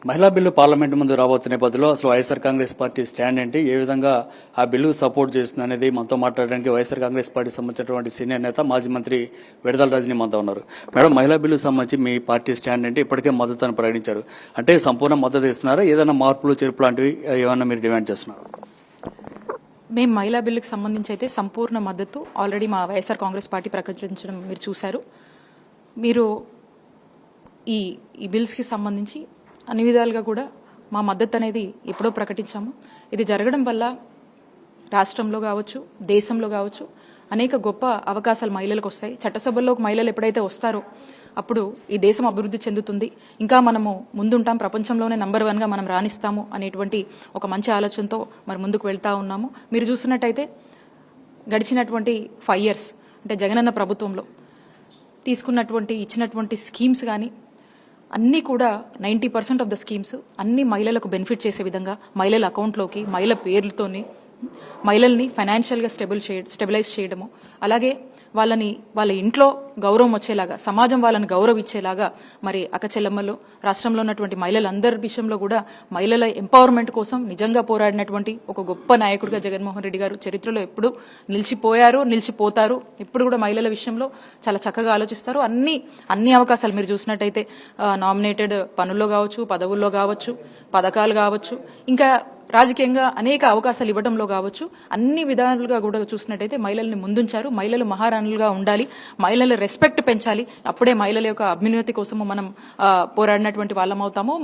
మహిళా bill parliament ముందు రాబోతున్న నేపథ్యంలో అసలు వైఎస్ఆర్ కాంగ్రెస్ పార్టీ స్టాండ్ ఏంటి, ఏ విధంగా ఆ బిల్లు సపోర్ట్ చేస్తుంది అనేది మనతో మాట్లాడడానికి వైఎస్ఆర్ కాంగ్రెస్ పార్టీ సంబంధించినటువంటి సీనియర్ నేత మాజీ మంత్రి విడదల రజనీ మనతో ఉన్నారు. మేడం, మహిళా బిల్లు సంబంధించి మీ పార్టీ స్టాండ్ ఏంటి? ఇప్పటికే మద్దతును ప్రకటించారు అంటే సంపూర్ణ మద్దతు ఇస్తున్నారా? ఏదైనా మార్పులు చేర్పు లాంటివి ఏమైనా మీరు డిమాండ్ చేస్తున్నారు? మేము మహిళా బిల్లుకి సంబంధించి అయితే సంపూర్ణ మద్దతు ఆల్రెడీ మా వైఎస్ఆర్ కాంగ్రెస్ పార్టీ ప్రకటించడం మీరు చూశారు. మీరు ఈ బిల్స్కి సంబంధించి అన్ని విధాలుగా కూడా మా మద్దతు అనేది ఎప్పుడో ప్రకటించాము. ఇది జరగడం వల్ల రాష్ట్రంలో కావచ్చు, దేశంలో కావచ్చు అనేక గొప్ప అవకాశాలు మహిళలకు వస్తాయి. చట్టసభల్లోకి మహిళలు ఎప్పుడైతే వస్తారో అప్పుడు ఈ దేశం అభివృద్ధి చెందుతుంది, ఇంకా మనము ముందుంటాం, ప్రపంచంలోనే నంబర్ 1గా మనం రాణిస్తాము అనేటువంటి ఒక మంచి ఆలోచనతో మరి ముందుకు వెళ్తా ఉన్నాము. మీరు చూసినట్టయితే గడిచినటువంటి 5 years అంటే జగనన్న ప్రభుత్వంలో ఇచ్చినటువంటి స్కీమ్స్ కానీ అన్నీ కూడా 90% ఆఫ్ ద స్కీమ్స్ అన్ని మహిళలకు బెనిఫిట్ చేసే విధంగా మహిళల అకౌంట్లోకి మహిళల పేర్లతోని మహిళల్ని ఫైనాన్షియల్గా స్టెబిలైజ్ చేయడము, అలాగే వాళ్ళ ఇంట్లో గౌరవం వచ్చేలాగా, సమాజం వాళ్ళని గౌరవించేలాగా మరి అక్కచెల్లమ్మలు రాష్ట్రంలో ఉన్నటువంటి మహిళలందరి విషయంలో కూడా మహిళల ఎంపవర్మెంట్ కోసం నిజంగా పోరాడినటువంటి ఒక గొప్ప నాయకుడిగా జగన్మోహన్ రెడ్డి గారు చరిత్రలో ఎప్పుడు నిలిచిపోయారు, నిలిచిపోతారు. ఎప్పుడు కూడా మహిళల విషయంలో చాలా చక్కగా ఆలోచిస్తారు. అన్ని అవకాశాలు మీరు చూసినట్టయితే నామినేటెడ్ పనుల్లో కావచ్చు, పదవుల్లో కావచ్చు, పథకాలు కావచ్చు, ఇంకా రాజకీయంగా అనేక అవకాశాలు ఇవ్వడంలో కావచ్చు, అన్ని విధాలుగా కూడా చూసినట్టయితే మహిళల్ని ముందుంచారు. మహిళలు మహారాణులుగా ఉండాలి, మహిళల రెస్పెక్ట్ పెంచాలి. అప్పుడే మహిళల యొక్క అభ్యున్నతి కోసము మనం పోరాడినటువంటి వాళ్ళం అవుతాము.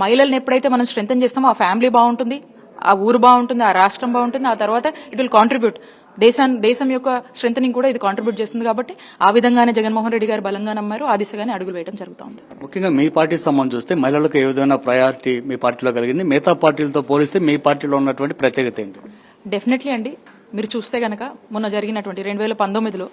మహిళల్ని ఎప్పుడైతే మనం స్ట్రెంథెన్ చేస్తామో ఆ ఫ్యామిలీ బాగుంటుంది, ఆ ఊరు బాగుంటుంది, ఆ రాష్ట్రం బాగుంటుంది, ఆ తర్వాత ఇట్ విల్ కాంట్రిబ్యూట్ దేశం యొక్క స్ట్రెంథనింగ్ కూడా ఇది కాంట్రిబ్యూట్ చేస్తుంది. కాబట్టి ఆ విధంగానే జగన్మోహన్ రెడ్డి గారు బలంగా నమ్మారు, ఆ దిశగానే అడుగులు వేయడం జరుగుతుంది. ముఖ్యంగా మీ పార్టీ సంబంధం చూస్తే మహిళలకు ఏ విధమైన ప్రయారిటీ మీ పార్టీలో కలిగింది? మిగతా పార్టీలతో పోలిస్తే మీ పార్టీలో ఉన్నటువంటి ప్రత్యేకత ఏంటి? డెఫినెట్లీ అండి, మీరు చూస్తే గనక మొన్న జరిగినటువంటి 2019లో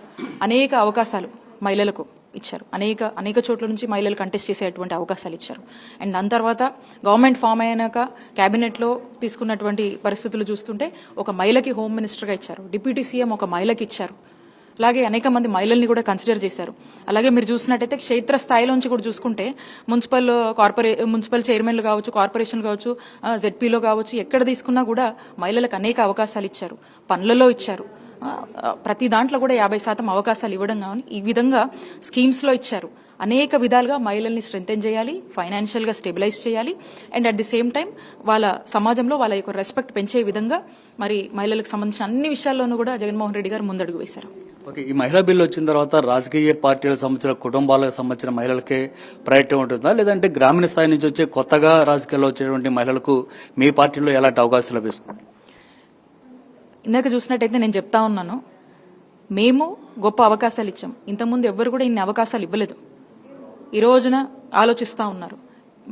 అనేక అవకాశాలు మహిళలకు ఇచ్చారు. అనేక చోట్ల నుంచి మహిళలు కంటెస్ట్ చేసేటువంటి అవకాశాలు ఇచ్చారు. అండ్ దాని తర్వాత గవర్నమెంట్ ఫామ్ అయినాక క్యాబినెట్లో తీసుకున్నటువంటి పరిస్థితులు చూస్తుంటే ఒక మహిళకి హోమ్ మినిస్టర్గా ఇచ్చారు, డిప్యూటీ సీఎం ఒక మహిళకి ఇచ్చారు, అలాగే అనేక మంది మహిళల్ని కూడా కన్సిడర్ చేశారు. అలాగే మీరు చూసినట్టయితే క్షేత్ర స్థాయిలోంచి కూడా చూసుకుంటే మున్సిపల్ చైర్మన్లు కావచ్చు, కార్పొరేషన్లు కావచ్చు, జెడ్పీలో కావచ్చు, ఎక్కడ తీసుకున్నా కూడా మహిళలకు అనేక అవకాశాలు ఇచ్చారు, పనులలో ఇచ్చారు. ప్రతి దాంట్లో కూడా 50% అవకాశాలు ఇవ్వడం కానీ ఈ విధంగా స్కీమ్స్లో ఇచ్చారు. అనేక విధాలుగా మహిళల్ని స్ట్రెంథెన్ చేయాలి, ఫైనాన్షియల్గా స్టెబిలైజ్ చేయాలి, and at the same time వాళ్ళ సమాజంలో వాళ్ళ యొక్క రెస్పెక్ట్ పెంచే విధంగా మరి మహిళలకు సంబంధించిన అన్ని విషయాల్లోనూ కూడా జగన్మోహన్ రెడ్డి గారు ముందడుగు వేశారు. ఓకే, ఈ మహిళా బిల్లు వచ్చిన తర్వాత రాజకీయ పార్టీలకు సంబంధించిన కుటుంబాలకు సంబంధించిన మహిళలకే ప్రయారిటీ ఉంటుందా, లేదంటే గ్రామీణ స్థాయి నుంచి వచ్చే కొత్తగా రాజకీయాల్లో వచ్చేటువంటి మహిళలకు మీ పార్టీలో ఎలాంటి అవకాశాలు లభిస్తుంది? ఇందాక చూసినట్టయితే నేను చెప్తా ఉన్నాను, మేము గొప్ప అవకాశాలు ఇచ్చాం. ఇంతకుముందు ఎవ్వరు కూడా ఇన్ని అవకాశాలు ఇవ్వలేదు. ఈ రోజున ఆలోచిస్తూ ఉన్నారు.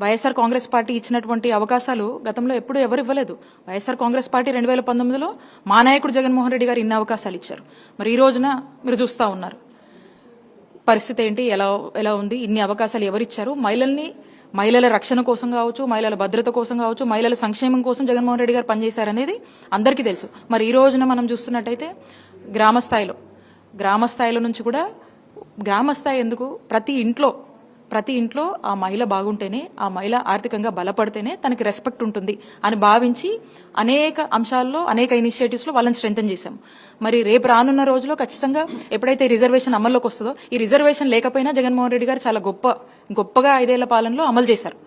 వైఎస్ఆర్ కాంగ్రెస్ పార్టీ ఇచ్చినటువంటి అవకాశాలు గతంలో ఎప్పుడు ఎవరు ఇవ్వలేదు. వైఎస్ఆర్ కాంగ్రెస్ పార్టీ 2019లో మా నాయకుడు జగన్మోహన్ రెడ్డి గారు ఇన్ని అవకాశాలు ఇచ్చారు. మరి ఈ రోజున మీరు చూస్తూ ఉన్నారు పరిస్థితి ఏంటి, ఎలా ఉంది, ఇన్ని అవకాశాలు ఎవరిచ్చారు? మహిళల రక్షణ కోసం కావచ్చు, మహిళల భద్రత కోసం కావచ్చు, మహిళల సంక్షేమం కోసం జగన్మోహన్ రెడ్డి గారు పనిచేశారనేది అందరికీ తెలుసు. మరి ఈ రోజున మనం చూస్తున్నట్టయితే గ్రామ స్థాయిలో నుంచి కూడా, గ్రామ స్థాయి ఎందుకు, ప్రతి ఇంట్లో ఆ మహిళ బాగుంటేనే, ఆ మహిళ ఆర్థికంగా బలపడితేనే తనకి రెస్పెక్ట్ ఉంటుంది అని భావించి అనేక అంశాల్లో, అనేక ఇనిషియేటివ్స్లో వాళ్ళని స్ట్రెంథెన్ చేశాం. మరి రేపు రానున్న రోజుల్లో ఖచ్చితంగా ఎప్పుడైతే రిజర్వేషన్ అమల్లోకి వస్తుందో, ఈ రిజర్వేషన్ లేకపోయినా జగన్మోహన్ రెడ్డి గారు చాలా గొప్పగా 5 ఏళ్ల పాలనలో అమలు చేశారు.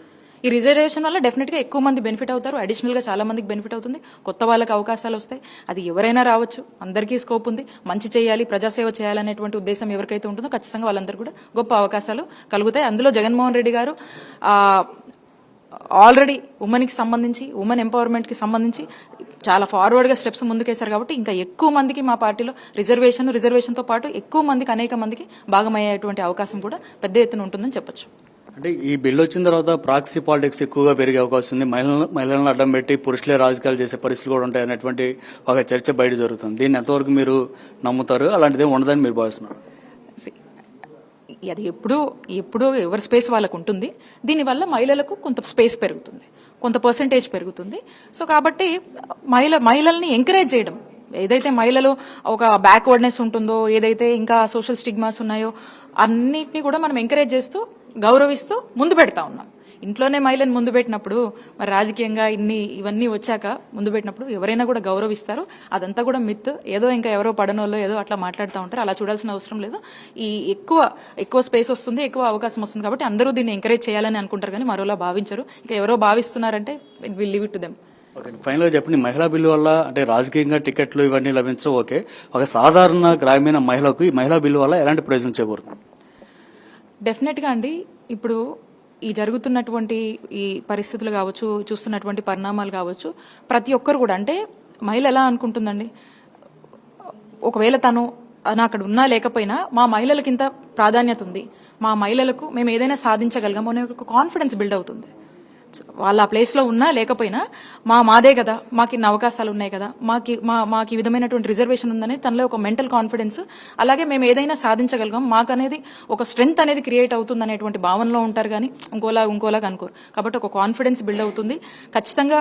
ఈ రిజర్వేషన్ వల్ల డెఫినెట్గా ఎక్కువ మంది బెనిఫిట్ అవుతారు, అడిషనల్గా చాలా మందికి బెనిఫిట్ అవుతుంది, కొత్త వాళ్ళకి అవకాశాలు వస్తాయి. అది ఎవరైనా రావచ్చు, అందరికీ స్కోప్ ఉంది. మంచి చేయాలి, ప్రజాసేవ చేయాలనేటువంటి ఉద్దేశం ఎవరికైతే ఉంటుందో ఖచ్చితంగా వాళ్ళందరూ కూడా గొప్ప అవకాశాలు కలుగుతాయి. అందులో జగన్మోహన్ రెడ్డి గారు ఆల్రెడీ ఉమెన్కి సంబంధించి, ఉమెన్ ఎంపవర్మెంట్కి సంబంధించి చాలా ఫార్వర్డ్గా స్టెప్స్ ముందుకేశారు. కాబట్టి ఇంకా ఎక్కువ మందికి మా పార్టీలో రిజర్వేషన్తో పాటు ఎక్కువ మందికి, అనేక మందికి భాగమయ్యేటువంటి అవకాశం కూడా పెద్ద ఎత్తున ఉంటుందని చెప్పొచ్చు. అంటే ఈ బిల్లు వచ్చిన తర్వాత ప్రాక్సీ పాలిటిక్స్ ఎక్కువగా పెరిగే అవకాశం ఉంది, మహిళలను అడ్డం పెట్టి పురుషులే రాజకీయాలు చేసే పరిస్థితులు కూడా ఉంటాయి అనేటువంటి ఒక చర్చ బయట జరుగుతుంది. దీన్ని ఎంతవరకు మీరు నమ్ముతారు? అలాంటిదే ఉండదని మీరు భావిస్తున్నారు? అది ఎప్పుడు ఎవరి స్పేస్ వాళ్ళకు ఉంటుంది. దీనివల్ల మహిళలకు కొంత స్పేస్ పెరుగుతుంది, కొంత పర్సెంటేజ్ పెరుగుతుంది. సో కాబట్టి మహిళల్ని ఎంకరేజ్ చేయడం, ఏదైతే మహిళలు ఒక బ్యాక్వర్డ్నెస్ ఉంటుందో, ఏదైతే ఇంకా సోషల్ స్టిగ్మాస్ ఉన్నాయో అన్నిటినీ కూడా మనం ఎంకరేజ్ చేస్తూ, గౌరవిస్తూ ముందు పెడతా ఉన్నాం. ఇంట్లోనే మహిళను ముందు పెట్టినప్పుడు మరి రాజకీయంగా ఇవన్నీ వచ్చాక ముందు పెట్టినప్పుడు ఎవరైనా కూడా గౌరవిస్తారు. అదంతా కూడా మిత్. ఏదో ఇంకా ఎవరో పడనోళ్ళు ఏదో అట్లా మాట్లాడుతూ ఉంటారు. అలా చూడాల్సిన అవసరం లేదు. ఈ ఎక్కువ స్పేస్ వస్తుంది, ఎక్కువ అవకాశం వస్తుంది కాబట్టి అందరూ దీన్ని ఎంకరేజ్ చేయాలని అనుకుంటారు కానీ మరోలా భావించరు. ఇంకా ఎవరో భావిస్తున్నారంటే will leave it to them. Okay, final గా చెప్పండి, మహిళా బిల్లు వల్ల అంటే రాజకీయంగా టికెట్లు ఇవన్నీ లభించడం ఓకే, ఒక సాధారణ గ్రామీణ మహిళకు ఈ మహిళా బిల్లు వల్ల ఎలాంటి ప్రయోజనం చేకూరుతుంది? డెఫినెట్గా అండి, ఇప్పుడు ఈ జరుగుతున్నటువంటి ఈ పరిస్థితులు కావచ్చు, చూస్తున్నటువంటి పరిణామాలు కావచ్చు, ప్రతి ఒక్కరు కూడా అంటే మహిళ ఎలా అనుకుంటుందండి, ఒకవేళ తను అక్కడ ఉన్నా లేకపోయినా మా మహిళలకు ఇంత ప్రాధాన్యత ఉంది, మా మహిళలకు మేము ఏదైనా సాధించగలిగాం అనే ఒక కాన్ఫిడెన్స్ బిల్డ్ అవుతుంది. వాళ్ళ ఆ ప్లేస్లో ఉన్నా లేకపోయినా మాదే కదా, మాకు ఇన్ని అవకాశాలు ఉన్నాయి కదా, మాకు ఈ విధమైనటువంటి రిజర్వేషన్ ఉందనే తనలో ఒక మెంటల్ కాన్ఫిడెన్స్, అలాగే మేము ఏదైనా సాధించగలిగాం, మాకు అనేది ఒక స్ట్రెంగ్త్ అనేది క్రియేట్ అవుతుంది అనేటువంటి భావనలో ఉంటారు కానీ ఇంకోలాగా అనుకోరు. కాబట్టి ఒక కాన్ఫిడెన్స్ బిల్డ్ అవుతుంది. ఖచ్చితంగా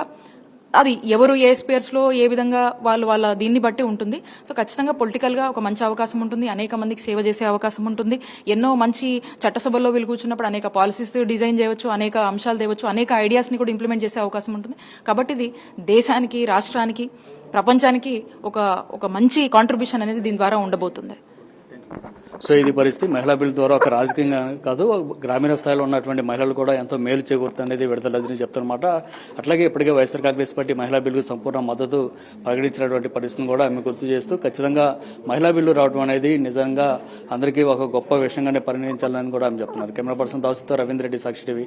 అది ఎవరు ఏ స్పేర్స్లో ఏ విధంగా వాళ్ళ దీన్ని బట్టి ఉంటుంది. సో ఖచ్చితంగా పొలిటికల్గా ఒక మంచి అవకాశం ఉంటుంది, అనేక మందికి సేవ చేసే అవకాశం ఉంటుంది. ఎన్నో మంచి చట్టసభల్లో వీళ్ళు కూర్చున్నప్పుడు అనేక పాలసీస్ డిజైన్ చేయవచ్చు, అనేక అంశాలు తేవచ్చు, అనేక ఐడియాస్ని కూడా ఇంప్లిమెంట్ చేసే అవకాశం ఉంటుంది. కాబట్టి ఇది దేశానికి, రాష్ట్రానికి, ప్రపంచానికి ఒక మంచి కాంట్రిబ్యూషన్ అనేది దీని ద్వారా ఉండబోతుంది. సో ఇది పరిస్థితి. మహిళా బిల్ ద్వారా ఒక రాజకీయంగా కాదు, గ్రామీణ స్థాయిలో ఉన్నటువంటి మహిళలు కూడా ఎంతో మేలు చేకూరుతుంది అనేది విడతల రజని చెప్తారన్నమాట. అట్లాగే ఇప్పటికే వైఎస్ఆర్ కాంగ్రెస్ పార్టీ మహిళా బిల్లుకు సంపూర్ణ మద్దతు ప్రకటించినటువంటి పరిస్థితిని కూడా ఆమె గుర్తు చేస్తూ ఖచ్చితంగా మహిళా బిల్లు రావడం అనేది నిజంగా అందరికీ ఒక గొప్ప విషయంగానే పరిగణించాలని కూడా ఆమె చెప్తున్నారు. కెమెరా పర్సన్ దాసుతో రవీంద్ర రెడ్డి, సాక్షి టీవీ.